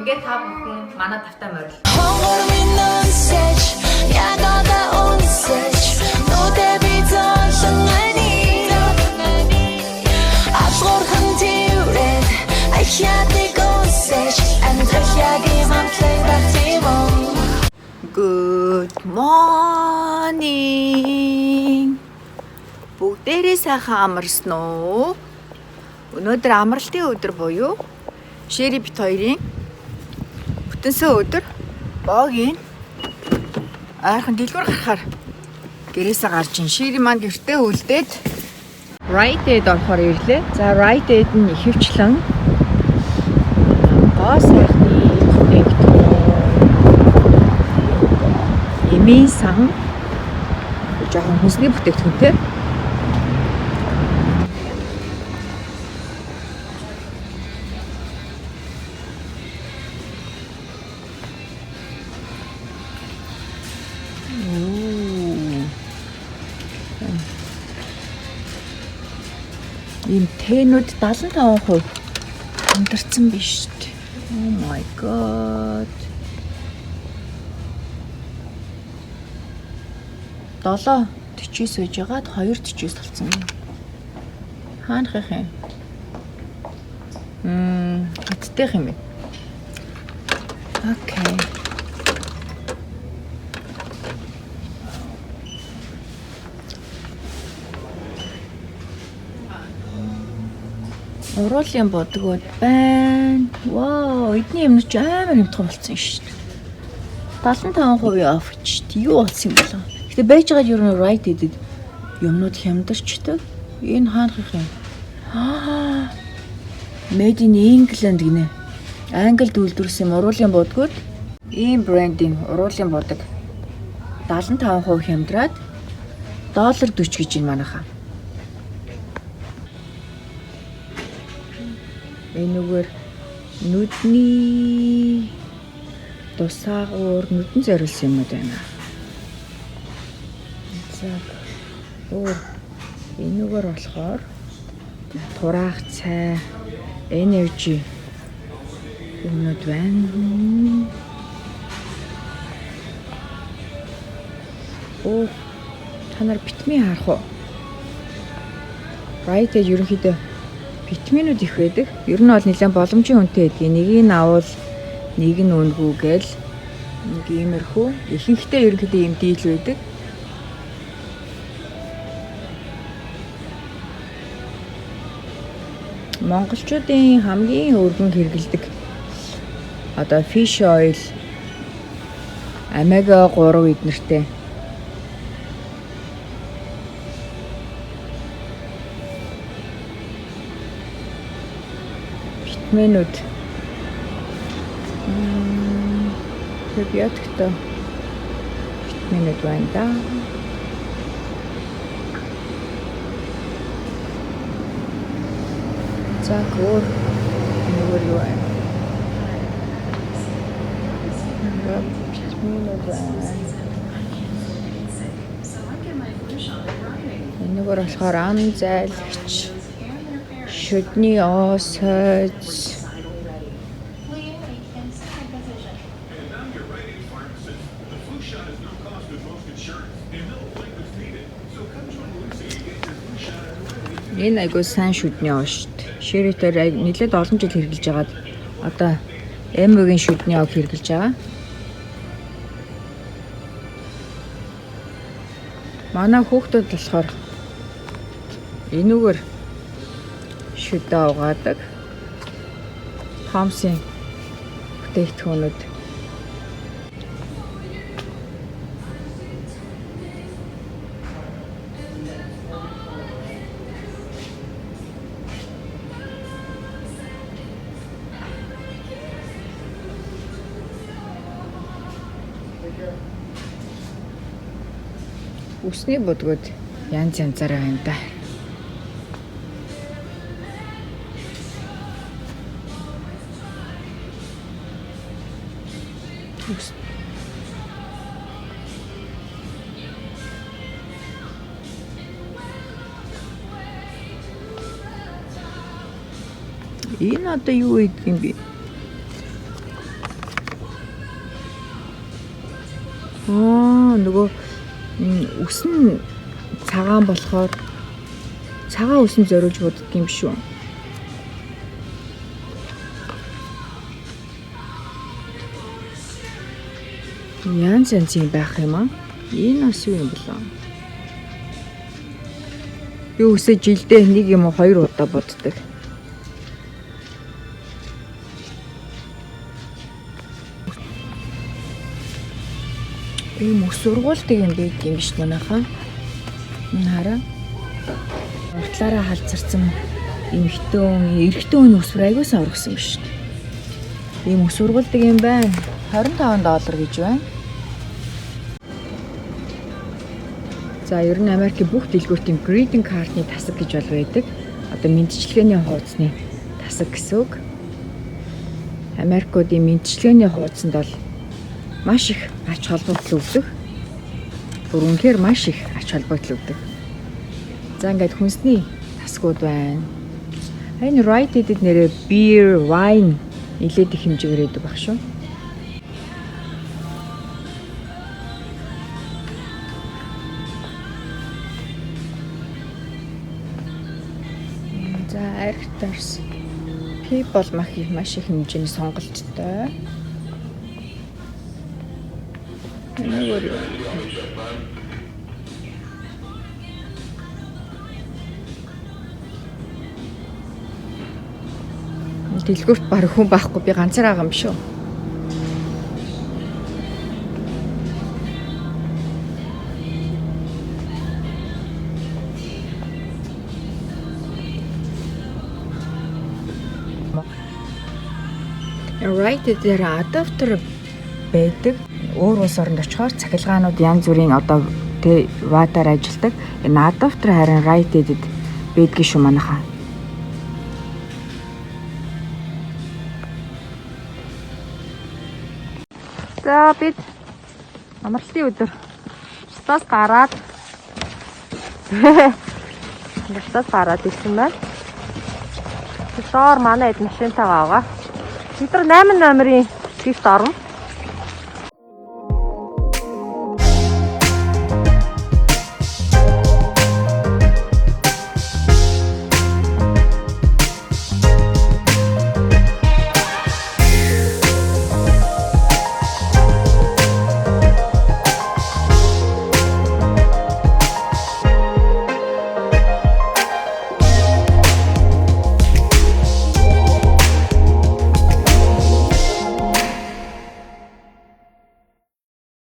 ингээд та бүхэн манай тавтай морил. Хонгор минь үнсэж ягода үнсэж нүдэ би золонгоны Ашгорхан тиврээд ахиатыг үнсэж амьдрахягийн амтлын бахтимон. Good morning. Бүгдээрээ сайхан амарсан уу? Өнөөдөр амралтын өдөр буюу Шэри бит хоёрын бүтэнсэн өдөр. Богийн ойрхон дэлгүүр гарахаар гэрээсээ гарч ин. Шэри маань гэртээ үлдээд Rite Aid орохоор ирлээ. За Rite Aid нь ихэвчлэн гоо сайхны эмийн сан жоохон хүнсний бүтээгдэхүүнтэй. Ийм тэнүүд 75% өндөрцөн биш шүү дээ. Oh my god. 7.49 сууж байгаад 2.49 болсон. Хаанах юм? Хатдах юм бэ? Окей. Уруулын бодгууд байна. Вау, эдний юмнууд амар хямдхан болсон шүү дээ. 75% off гэж. Юу болсон юм бэ? Гэтэ байж байгаа юу нэ Rite Aid юмнууд хямдарчдаг. Энэ хаанах юм? Made in England гинэ. Англид үйлдвэрлэсэн уруулын бодгууд ийм брендийн уруулын бодог 75% хямдраад $40 гэж байна манайхаа. Энэгээр нүдний тусаагуур нүдэн зориулсан юм байна. За энэгээр болохоор тураах цай, energy юмнууд байна. Та нар витамин харах уу? Rite Aid ерөнхийдөө витаминууд их байдаг. Ер нь бол нэлээд боломжийн үнэтэй байдаг. Нэгийг нь авал нэг нь үнэгүй гээл нэг иймэрхүү. Ихэнхдээ ерөнхийдөө ийм дийл байдаг. Монголчуудын хамгийн өргөн хэрэглэдэг одоо fish oil, омега 3 эднэртэй витаминууд пробиотиктой витаминууд байна да. За гөр юу юу байна? Энэгээр болохоор ам зайлагч, шүдний оосойц, энэ айгуу сайн шүдний оос шүү дээ. Шэрэтээр нэлээд олон жил хэрэгжилж байгаад одоо Эмөгийн шүдний оог хэрэгжилж байгаа. Манай хүүхдүүд болохоор энүүгээр шүдээ угаадаг. Томсын бүтээгдэхүүнүүд. Үсний бодгууд янз янзаараа байна да. Энэ одоо юу гэдэг юм бэ? Нөгөө үс нь цагаан болохоор цагаан үс нь зориулж боддог юм шүү. Янз янзын байх юм аа. Энэ бас юу юм бэлээ? Би үсээ жилдээ нэг юм уу 2 удаа боддог. Ийм ус сургуультай юм байд юм биш манайхаа. Хараа. Уртлаараа халзарсан эрэгтэн ус айгуусаа ургасан биш шүү дээ. Ийм ус сургуультай юм байна. $25 гэж байна. За ер нь Америкийн бүх дэлгүүртийн greeting card-ны тасаг гэж бол байдаг. Одоо мэдчилгээний хуудасны тасаг гэсэн үг. Америкуудын мэдчилгээний хуудсанд бол маш их ач холбогдол өгдөг. Бүр үнэхээр маш их ач холбогдол өгдөг. За ингээд хүнсний тасгууд байна. Энэ Rite Aid нэрээ beer, wine нэлээд их хэмжээгээр өгдөг баг шүү. За Arcturus People маш их хэмжээний сонголттой. Дэлгүүрт баг хүн байхгүй би ганцаар байгаа юм шүү. Rite Aid дээр адаптер байдаг. Өөр улс оронд очихоор цахилгаанууд янз бүрийн одоо ватаар ажилладаг. Энэ адаптер харин Rite Aid-д байдаг шүү манайхаа. За бид амралтын өдөр бусдаас гараад ирсэн байна. Доор манай эд машинтайгаа аваа. Бид нар 8 номерын лифт орно.